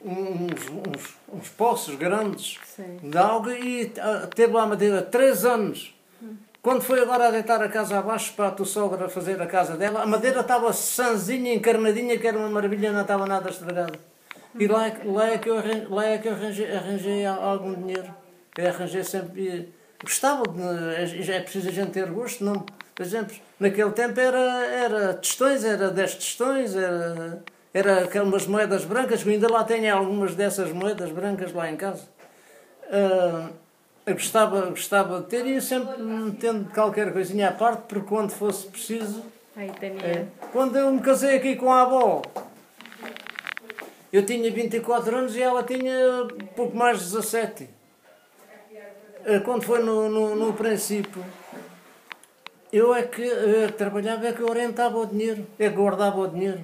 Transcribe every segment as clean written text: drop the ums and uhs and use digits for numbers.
uns poços grandes Sim. de água e teve lá a madeira 3 anos. Quando foi agora a deitar a casa abaixo para a tua sogra fazer a casa dela, a madeira estava sanzinha, encarnadinha, que era uma maravilha, não estava nada estragada. E lá é que eu arranjei algum dinheiro. Eu arranjei sempre. Gostava, já é preciso a gente ter gosto. Não, por exemplo, naquele tempo era tostões, era 10 tostões, era aquelas moedas brancas, que ainda lá tenho algumas dessas moedas brancas lá em casa. Eu gostava de ter e sempre metendo qualquer coisinha à parte, porque quando fosse preciso. Aí tinha. Quando eu me casei aqui com a avó, eu tinha 24 anos e ela tinha pouco mais de 17. Quando foi no princípio, eu é que trabalhava, é que orientava o dinheiro, é que guardava o dinheiro.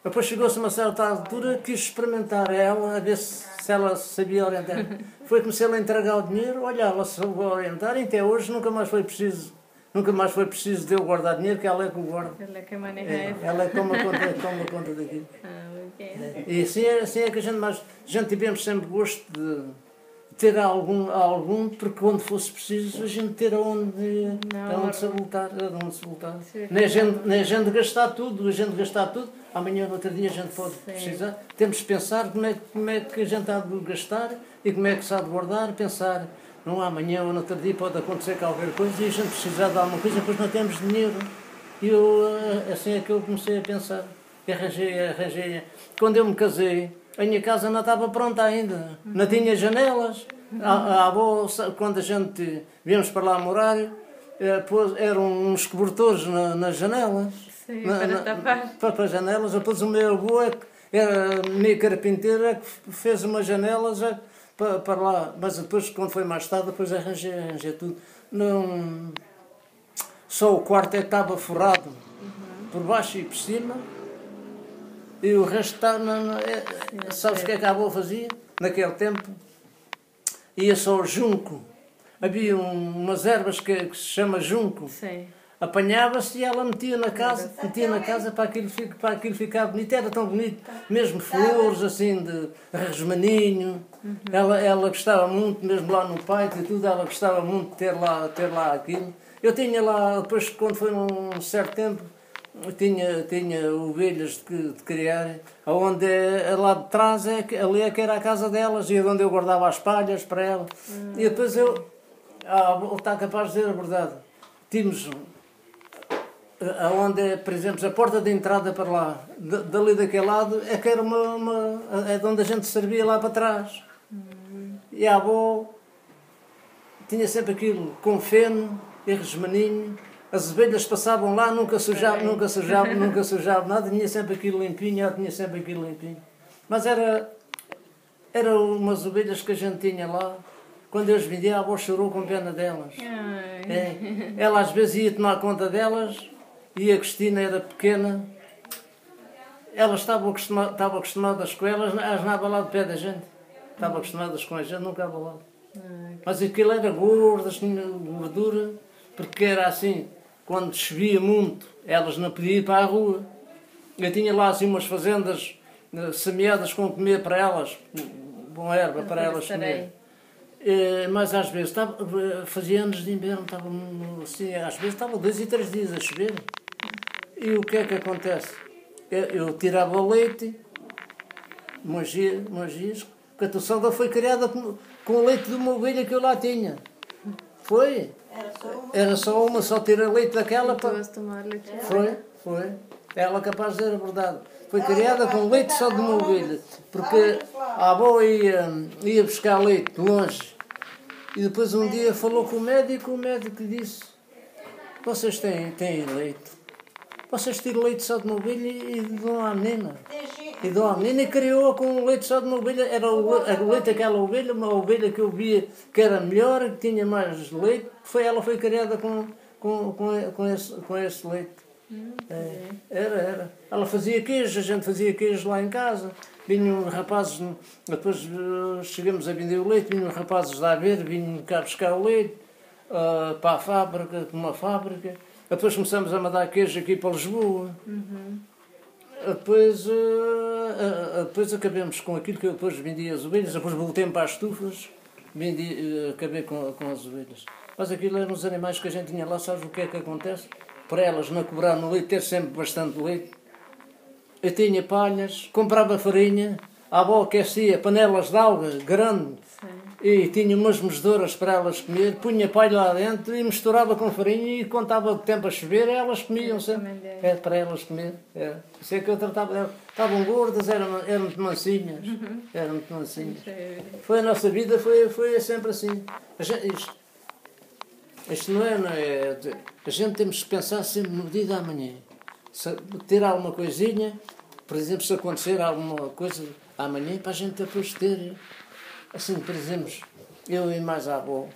Depois chegou-se uma certa altura, quis experimentar ela, a ver se ela sabia orientar. Comecei a entregar o dinheiro, olha, ela soube orientar e até hoje nunca mais foi preciso de eu guardar dinheiro, que ela é que o guarda. Ela é que maneja. Ela é que toma conta daquilo. Ok. E assim é que a gente tivemos sempre gosto de ter algum, porque quando fosse preciso a gente ter aonde se voltar. Nem a gente gastar tudo, amanhã ou outro dia a gente pode precisar. Temos que pensar como é que a gente há de gastar e como é que se há de guardar, pensar, não amanhã ou no outro dia pode acontecer qualquer coisa e a gente precisar de alguma coisa, depois não temos dinheiro. E assim é que eu comecei a pensar. Arranjei. Quando eu me casei, a minha casa não estava pronta ainda. Não tinha janelas. A avó, quando a gente viemos para lá morar, eram uns cobertores nas janelas. Sim, para tapar. Para as janelas. Depois o meu avô, era meio carpinteiro, é que fez umas janelas para lá. Mas depois, quando foi mais tarde, depois arranjei tudo. Não, só o quarto é que estava forrado. Por baixo e por cima. E o resto está. Sabes o que é que a avó fazia? Naquele tempo, ia só o junco. Havia umas ervas que se chama junco. Sim. Apanhava-se e ela metia na casa para aquilo ficar bonito. Era tão bonito, mesmo flores assim de resmaninho. Ela gostava muito, mesmo lá no pátio e tudo, ela gostava muito de ter lá aquilo. Eu tinha lá, depois quando foi num certo tempo, tinha ovelhas de criar, onde lá de trás ali é que era a casa delas e onde eu guardava as palhas para ela. E depois está capaz de dizer a verdade, tínhamos onde, por exemplo, a porta de entrada para lá, dali daquele lado, é que era é de onde a gente servia lá para trás. E a avó tinha sempre aquilo com feno e resmaninho. As abelhas passavam lá, nunca sujava nada, tinha sempre aquilo limpinho, Mas era umas ovelhas que a gente tinha lá. Quando eu as vendia, a avó chorou com pena delas. Ela às vezes ia tomar conta delas e a Cristina era pequena. Elas estavam acostumadas com elas, asnava lá de pé da gente. Estavam acostumadas com a gente, nunca lá. Mas aquilo era gordas, tinha gordura, porque era assim. Quando chovia muito, elas não podiam ir para a rua. Eu tinha lá assim umas fazendas semeadas com comer para elas, com erva para elas comer. Mas às vezes fazia anos de inverno, estava assim, às vezes estava 2 e 3 dias a chover. E o que é que acontece? Eu tirava o leite, magias, porque a tua sogra foi criada com o leite de uma ovelha que eu lá tinha. Foi? Era só uma, só tira leite daquela para. Foi. Ela capaz de dizer a verdade. Foi criada com leite só de uma ovelha. Porque a avó ia buscar leite de longe. E depois um dia falou com o médico disse: vocês têm leite. Vocês tiram leite só de uma ovelha e dão à menina. E dão à menina e criou-a com leite só de uma ovelha. Era o leite daquela ovelha, uma ovelha que eu via que era melhor, que tinha mais leite. Ela foi criada com esse leite. Era. Ela fazia queijo, a gente fazia queijo lá em casa. Vinham rapazes, depois chegamos a vender o leite, vinham rapazes lá a ver, vinham cá buscar o leite para a fábrica, uma fábrica. Depois começamos a mandar queijo aqui para Lisboa. depois acabamos com aquilo que eu depois vendia as ovelhas, depois voltei para as estufas, acabei com as ovelhas. Mas aquilo eram os animais que a gente tinha lá, sabes o que é que acontece? Para elas não cobrar no leite, ter sempre bastante leite. Eu tinha palhas, comprava farinha, a avó aquecia panelas de alga grande. Sim. E tinha umas mesedoras para elas comer, punha palha lá dentro e misturava com farinha e contava o tempo a chover e elas comiam sempre. Para elas comer. Isso é que eu tratava delas. Estavam gordas, eram muito mansinhas. Eram muito mansinhas. Foi a nossa vida, foi sempre assim. Isto não é. A gente temos que pensar sempre no dia da manhã. Se ter alguma coisinha, por exemplo, se acontecer alguma coisa amanhã, para a gente depois ter. Assim, por exemplo, eu e mais a avó,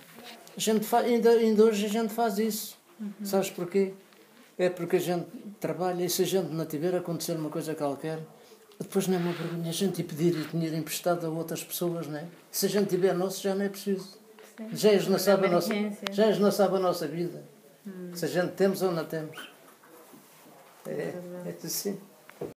ainda hoje a gente faz isso. Sabes porquê? É porque a gente trabalha e se a gente não tiver acontecer uma coisa qualquer, depois não é uma vergonha a gente ir pedir dinheiro emprestado a outras pessoas, não é? Se a gente tiver nosso, já não é preciso. Sim. Já esnaçava a nossa vida. Se a gente temos ou não temos. É assim.